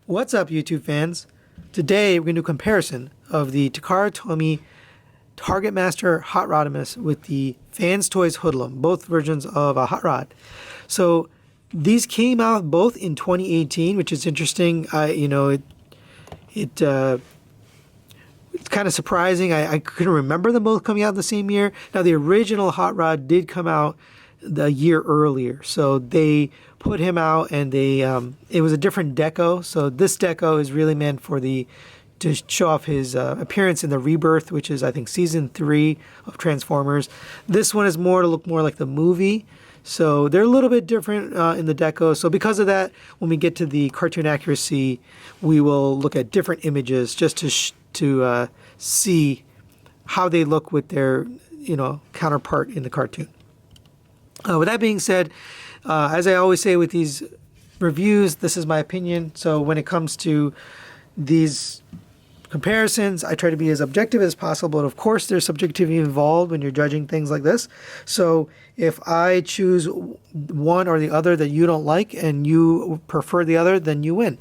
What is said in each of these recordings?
What's up, YouTube fans? Today we're going to do a comparison of the Takara Tomy Target Master Hot Rodimus with the FansToys Hoodlum, both versions of a hot rod. So these came out both in 2018, which is interesting. It's kind of surprising. I couldn't remember them both coming out the same year. Now the original hot rod did come out the year earlier, so they put him out, and they it was a different deco. So this deco is really meant for to show off his appearance in the Rebirth, which is I think season 3 of Transformers. This one is more to look more like the movie, so they're a little bit different in the deco. So because of that, when we get to the cartoon accuracy, we will look at different images just to see how they look with their counterpart in the cartoon. With that being said, as I always say with these reviews, this is my opinion. So when it comes to these comparisons, I try to be as objective as possible. And of course, there's subjectivity involved when you're judging things like this. So if I choose one or the other that you don't like and you prefer the other, then you win.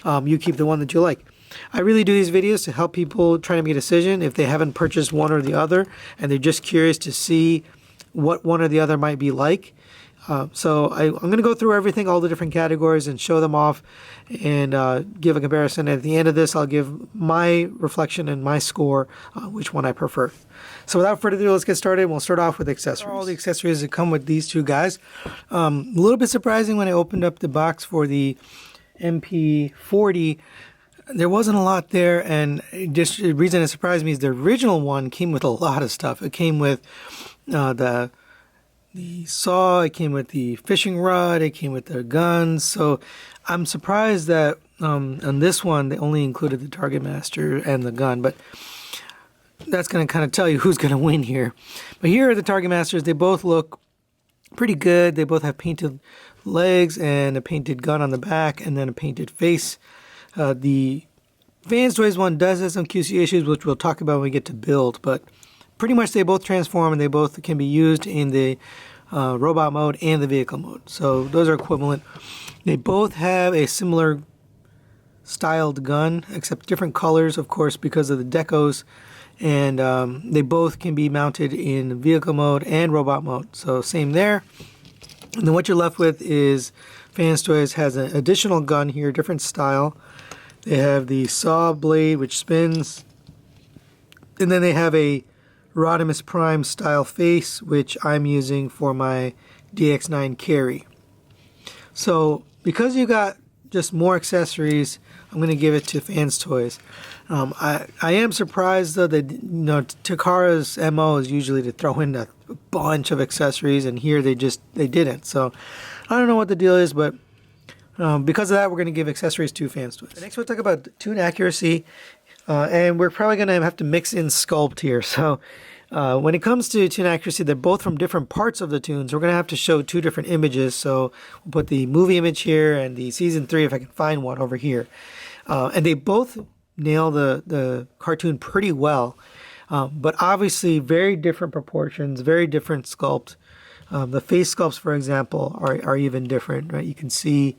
You keep the one that you like. I really do these videos to help people try to make a decision if they haven't purchased one or the other and they're just curious to see what one or the other might be like. So I'm going to go through everything, all the different categories, and show them off and give a comparison. At the end of this, I'll give my reflection and my score, which one I prefer. So without further ado, let's get started. We'll start off with accessories. All the accessories that come with these two guys. A little bit surprising when I opened up the box for the MP-40. There wasn't a lot there, and just the reason it surprised me is the original one came with a lot of stuff. It came with the saw, it came with the fishing rod, it came with the guns. So I'm surprised that on this one they only included the Target Master and the gun, but that's going to kind of tell you who's going to win here. But here are the Target Masters. They both look pretty good. They both have painted legs and a painted gun on the back and then a painted face. The FansToys one does have some QC issues, which we'll talk about when we get to build, but pretty much they both transform and they both can be used in the robot mode and the vehicle mode. So those are equivalent. They both have a similar styled gun, except different colors, of course, because of the decos. And they both can be mounted in vehicle mode and robot mode. So same there. And then what you're left with is FansToys has an additional gun here, different style. They have the saw blade, which spins. And then they have a Rodimus Prime style face, which I'm using for my DX9 carry. So because you got just more accessories, I'm going to give it to FansToys. I am surprised though that Takara's MO is usually to throw in a bunch of accessories, and here they didn't. So I don't know what the deal is, but because of that, we're going to give accessories to FansToys. Next, we'll talk about tune accuracy. And we're probably going to have to mix in Sculpt here. So when it comes to tune accuracy, they're both from different parts of the tunes. We're going to have to show two different images. So we'll put the movie image here and the season 3, if I can find one, over here. And they both nail the cartoon pretty well. But obviously very different proportions, very different sculpt. The face sculpts, for example, are even different, right? You can see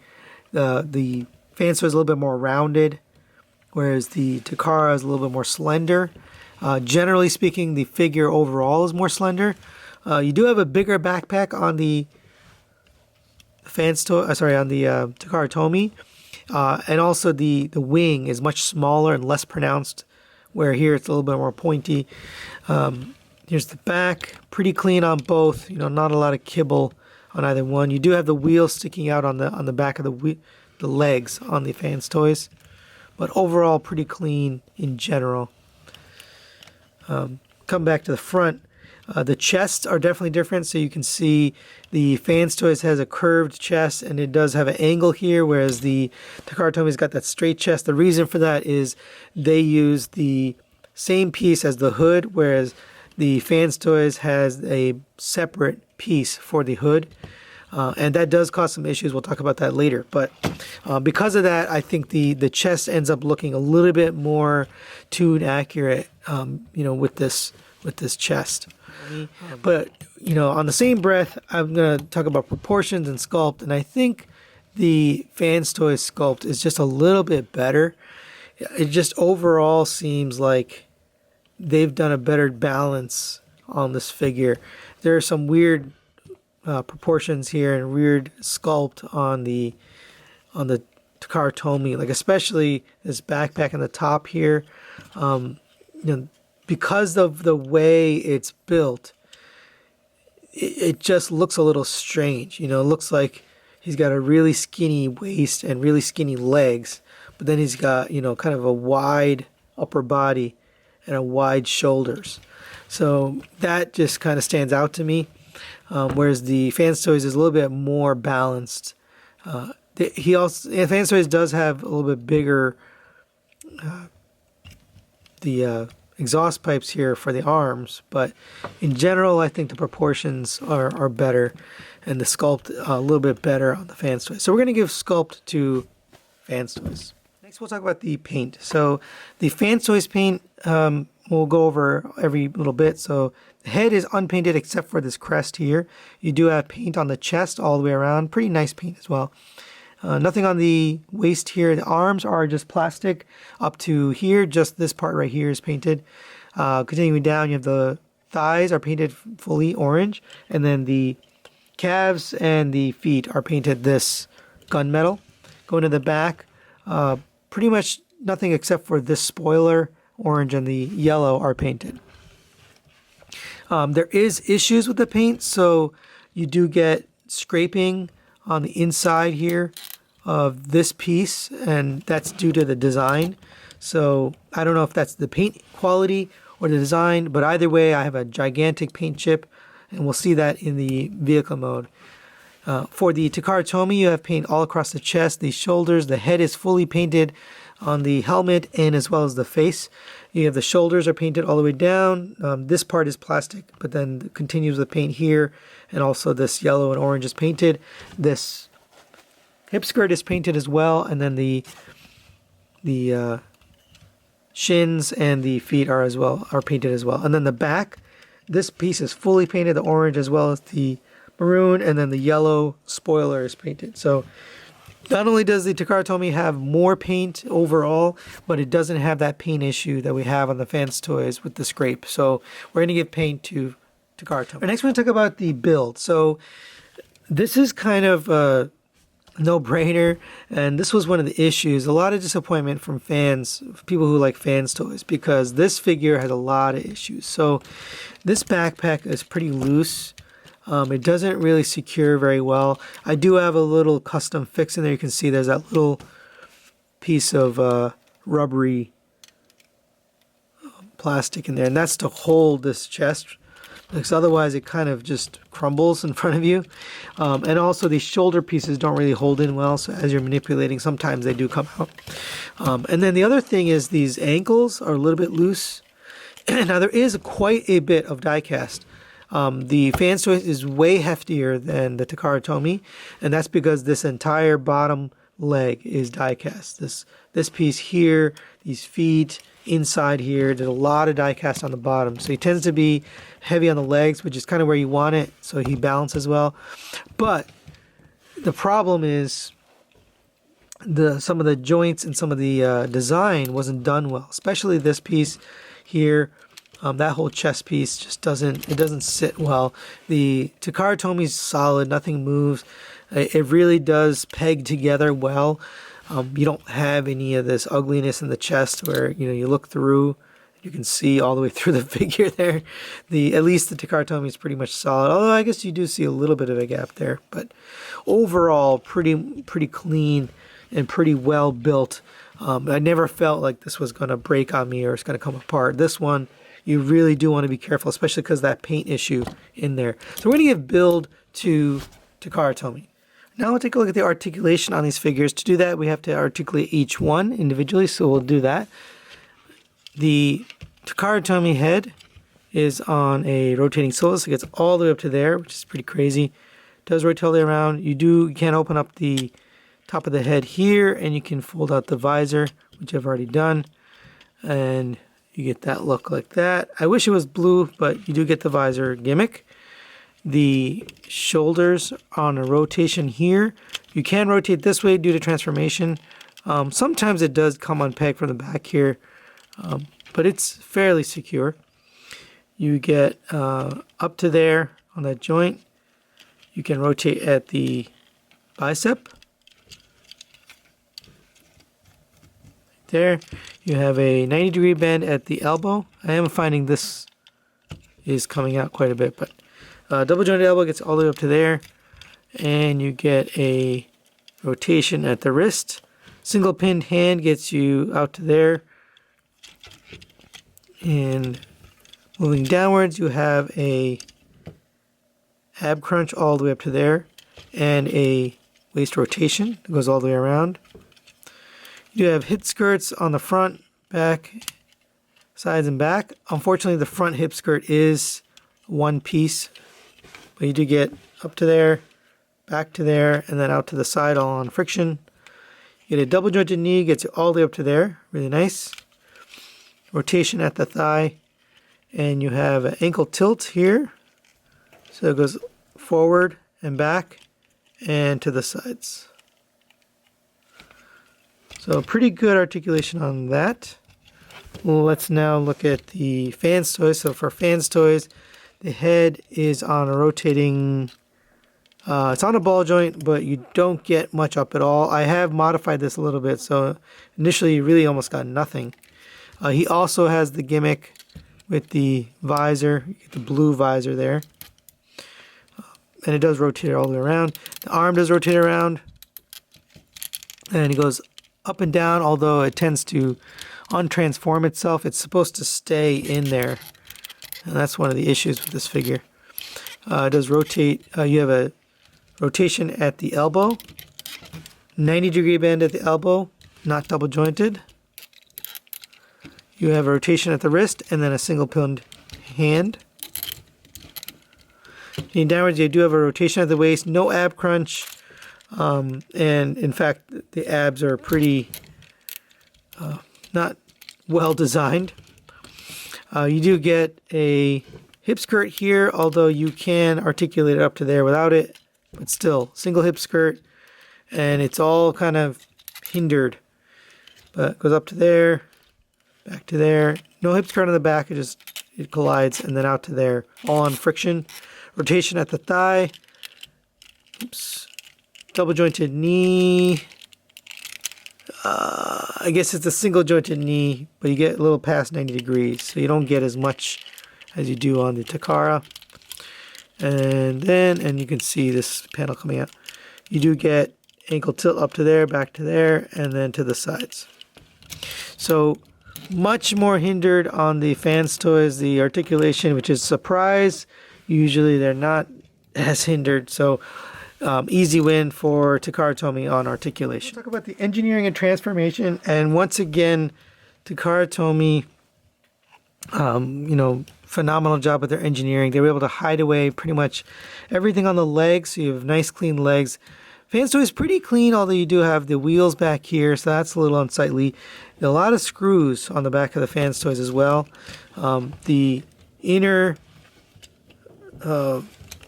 the FansToys is a little bit more rounded, whereas the Takara is a little bit more slender. Generally speaking, the figure overall is more slender. You do have a bigger backpack on the Takara Tomy, and also the wing is much smaller and less pronounced, where here it's a little bit more pointy. Here's the back, pretty clean on both. Not a lot of kibble on either one. You do have the wheels sticking out on the back of the legs on the FansToys. But overall, pretty clean in general. Come back to the front. The chests are definitely different. So you can see the FansToys has a curved chest, and it does have an angle here, whereas the Takara Tomy's got that straight chest. The reason for that is they use the same piece as the hood, whereas the FansToys has a separate piece for the hood. And that does cause some issues. We'll talk about that later. But because of that, I think the chest ends up looking a little bit more tune accurate, with this chest. But on the same breath, I'm going to talk about proportions and sculpt. And I think the FansToys sculpt is just a little bit better. It just overall seems like they've done a better balance on this figure. There are some weird proportions here and weird sculpt on the Takara Tomy, like especially this backpack on the top here. You know, because of the way it's built, it just looks a little strange. You know, it looks like he's got a really skinny waist and really skinny legs, but then he's got, you know, kind of a wide upper body and a wide shoulders. So that just kind of stands out to me. Whereas the FansToys is a little bit more balanced. FansToys does have a little bit bigger exhaust pipes here for the arms, but in general, I think the proportions are better, and the sculpt a little bit better on the FansToys. So we're going to give sculpt to FansToys. Next, we'll talk about the paint. So the FansToys paint, we'll go over every little bit. So the head is unpainted except for this crest here. You do have paint on the chest all the way around. Pretty nice paint as well. Nothing on the waist here. The arms are just plastic up to here. Just this part right here is painted. Continuing down, you have the thighs are painted fully orange. And then the calves and the feet are painted this gunmetal. Going to the back, pretty much nothing except for this spoiler, orange and the yellow are painted. There is issues with the paint, so you do get scraping on the inside here of this piece, and that's due to the design. So I don't know if that's the paint quality or the design, but either way, I have a gigantic paint chip, and we'll see that in the vehicle mode. For the Takara Tomy, you have paint all across the chest, the shoulders. The head is fully painted on the helmet and as well as the face. You have the shoulders are painted all the way down. This part is plastic, but then continues with paint here, and also this yellow and orange is painted. This hip skirt is painted as well, and then the shins and the feet are painted as well. And then the back, this piece is fully painted, the orange as well as the maroon, and then the yellow spoiler is painted. So not only does the Takara Tomy have more paint overall, but it doesn't have that paint issue that we have on the FansToys with the scrape. So we're going to give paint to Takara Tomy. Next, we're going to talk about the build. So this is kind of a no-brainer, and this was one of the issues. A lot of disappointment from fans, people who like FansToys, because this figure has a lot of issues. So this backpack is pretty loose. It doesn't really secure very well. I do have a little custom fix in there. You can see there's that little piece of rubbery plastic in there, and that's to hold this chest, because otherwise it kind of just crumbles in front of you. And also these shoulder pieces don't really hold in well, so as you're manipulating, sometimes they do come out. And then the other thing is these ankles are a little bit loose. Now there is quite a bit of die cast. The FansToys is way heftier than the Takara Tomy, and that's because this entire bottom leg is die cast. This piece here, these feet, inside here, there's a lot of die cast on the bottom. So he tends to be heavy on the legs, which is kind of where you want it, so he balances well. But the problem is some of the joints and some of the design wasn't done well, especially this piece here. That whole chest piece just doesn't sit well. The Takara Tomy is solid, nothing moves. It really does peg together well. You don't have any of this ugliness in the chest where, you know, you look through, you can see all the way through the figure there. At least the Takara Tomy is pretty much solid, although I guess you do see a little bit of a gap there. But overall, pretty clean and pretty well built. I never felt like this was going to break on me or it's going to come apart. This one, you really do want to be careful, especially because that paint issue in there. So we're going to give build to Takara Tomy. Now we'll take a look at the articulation on these figures. To do that, we have to articulate each one individually, so we'll do that. The Takara Tomy head is on a rotating swivel, so it gets all the way up to there, which is pretty crazy. It does rotate all the way around. You can open up the top of the head here, and you can fold out the visor, which I've already done. And you get that look like that. I wish it was blue, but you do get the visor gimmick. The shoulders on a rotation here You can rotate this way due to transformation. Sometimes it does come unpegged from the back here, but it's fairly secure. You get up to there on that joint. You can rotate at the bicep. There. You have a 90-degree bend at the elbow. I am finding this is coming out quite a bit, but double jointed elbow gets all the way up to there. And you get a rotation at the wrist. Single pinned hand gets you out to there. And moving downwards, you have a ab crunch all the way up to there. And a waist rotation that goes all the way around. You have hip skirts on the front, back, sides, and back. Unfortunately, the front hip skirt is one piece, but you do get up to there, back to there, and then out to the side all on friction. You get a double jointed knee, gets you all the way up to there, really nice. Rotation at the thigh, and you have an ankle tilt here, so it goes forward and back and to the sides. So pretty good articulation on that. Let's now look at the FansToys. So for FansToys, the head is on a rotating, it's on a ball joint, but you don't get much up at all. I have modified this a little bit, so initially you really almost got nothing. He also has the gimmick with the visor, you get the blue visor there. And it does rotate all the way around. The arm does rotate around. And it goes up and down, although it tends to untransform itself. It's supposed to stay in there, and that's one of the issues with this figure. It does rotate. You have a rotation at the elbow, 90-degree bend at the elbow, not double jointed. You have a rotation at the wrist, and then a single pinned hand. In downwards, you do have a rotation at the waist, no ab crunch. And in fact, the abs are pretty not well designed. You do get a hip skirt here, although you can articulate it up to there without it, but still, single hip skirt, and it's all kind of hindered. But it goes up to there, back to there. No hip skirt on the back, it collides, and then out to there, all on friction. Rotation at the thigh. Oops. Double jointed knee. I guess it's a single jointed knee, but you get a little past 90 degrees, so you don't get as much as you do on the Takara. And you can see this panel coming out. You do get ankle tilt up to there, back to there, and then to the sides. So much more hindered on the FansToys, the articulation, which is a surprise. Usually they're not as hindered, so easy win for Takara Tomy on articulation. Let's talk about the engineering and transformation, and once again, Takara Tomy, phenomenal job with their engineering. They were able to hide away pretty much everything on the legs, so you have nice clean legs. FansToys is pretty clean, although you do have the wheels back here, so that's a little unsightly. A lot of screws on the back of the FansToys as well. The inner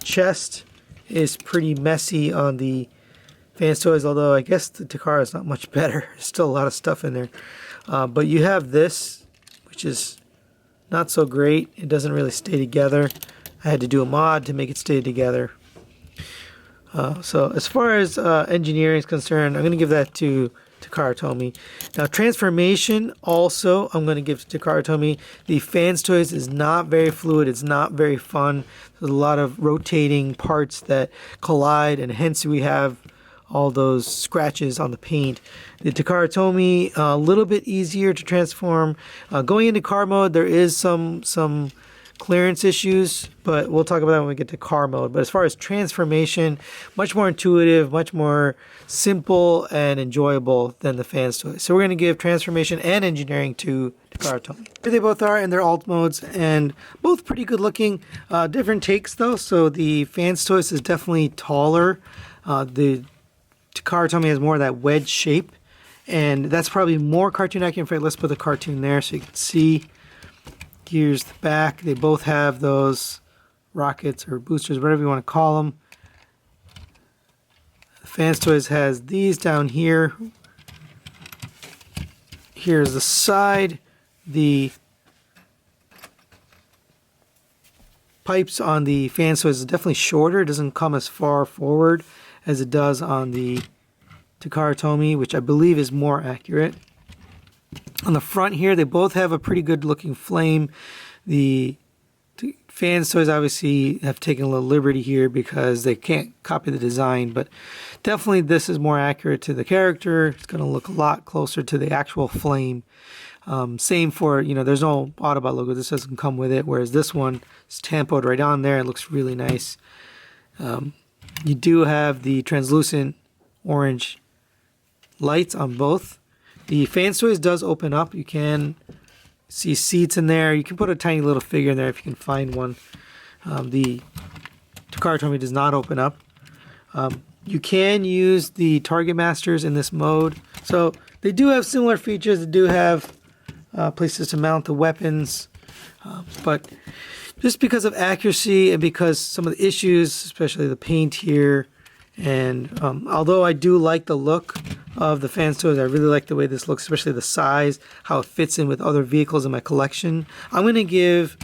chest is pretty messy on the FansToys, although I guess the Takara is not much better. There's still a lot of stuff in there. But you have this, which is not so great. It doesn't really stay together. I had to do a mod to make it stay together. So as far as engineering is concerned, I'm going to give that to Takara Tomy. Now transformation also I'm going to give to Takara Tomy. The FansToys is not very fluid. It's not very fun. There's a lot of rotating parts that collide, and hence we have all those scratches on the paint. The Takara Tomy, a little bit easier to transform. Going into car mode, there is some clearance issues, but we'll talk about that when we get to car mode. But as far as transformation, much more intuitive, much more simple and enjoyable than the FansToys. So we're going to give transformation and engineering to Takara Tomy. Here they both are in their alt modes, and both pretty good looking. Different takes though. So the FansToys is definitely taller. The Takara Tomy has more of that wedge shape, and that's probably more cartoon accurate. In fact, let's put the cartoon there so you can see. Here's the back. They both have those rockets or boosters, whatever you want to call them. FansToys has these down here. Here's the side. The pipes on the FansToys is definitely shorter. It doesn't come as far forward as it does on the Takara Tomy, which I believe is more accurate. On the front here, they both have a pretty good looking flame. The FansToys obviously have taken a little liberty here because they can't copy the design, but definitely this is more accurate to the character. It's going to look a lot closer to the actual flame. Same for, there's no Autobot logo. This doesn't come with it, whereas this one is tampoed right on there. It looks really nice. You do have the translucent orange lights on both. The FansToys does open up. You can see seats in there. You can put a tiny little figure in there if you can find one. The Takara Tomy does not open up. You can use the Target Masters in this mode. So they do have similar features. They do have places to mount the weapons. But just because of accuracy and because some of the issues, especially the paint here, and although I do like the look of the FansToys, I really like the way this looks, especially the size, how it fits in with other vehicles in my collection. I'm going to give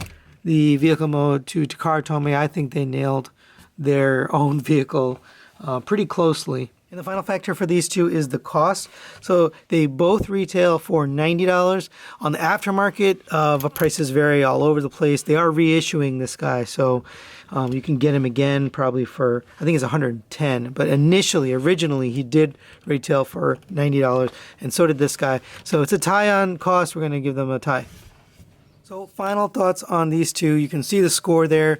the vehicle mode to Takara Tomy. I think they nailed their own vehicle pretty closely. And the final factor for these two is the cost. So they both retail for $90. On the aftermarket, prices vary all over the place. They are reissuing this guy, so you can get him again probably for, I think it's $110. But originally, he did retail for $90, and so did this guy. So it's a tie on cost. We're going to give them a tie. So final thoughts on these two. You can see the score there.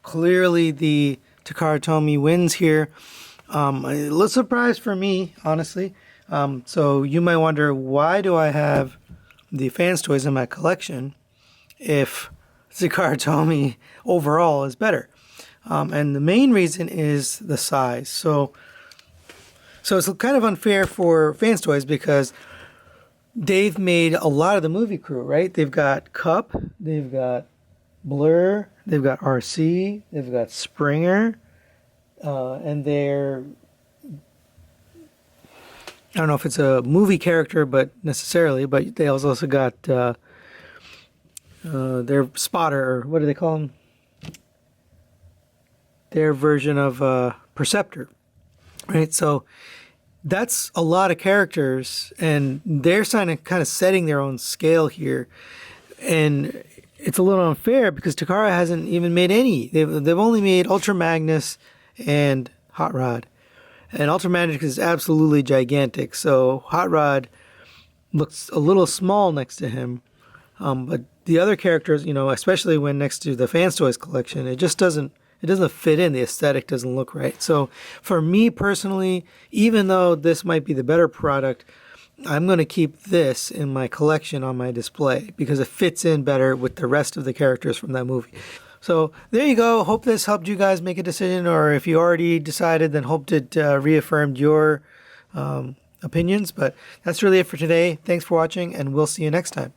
Clearly, the Takara Tomy wins here. A little surprise for me, honestly. So you might wonder, why do I have the FansToys in my collection if Takara Tomy overall is better? And the main reason is the size. So it's kind of unfair for FansToys because they've made a lot of the movie crew, right? They've got Cup, they've got Blur, they've got RC, they've got Springer. And they're, I don't know if it's a movie character, but they also got their spotter, or what do they call them? Their version of Perceptor, right? So that's a lot of characters, and they're kind of setting their own scale here, and it's a little unfair because Takara hasn't even made any. They've only made Ultra Magnus and Hot Rod, and Ultra Magnus is absolutely gigantic, so Hot Rod looks a little small next to him, but the other characters, especially when next to the FansToys collection, it doesn't fit in. The aesthetic doesn't look right. So for me personally, even though this might be the better product, I'm going to keep this in my collection on my display because it fits in better with the rest of the characters from that movie. So there you go. Hope this helped you guys make a decision, or if you already decided, then hope it reaffirmed your opinions. But that's really it for today. Thanks for watching, and we'll see you next time.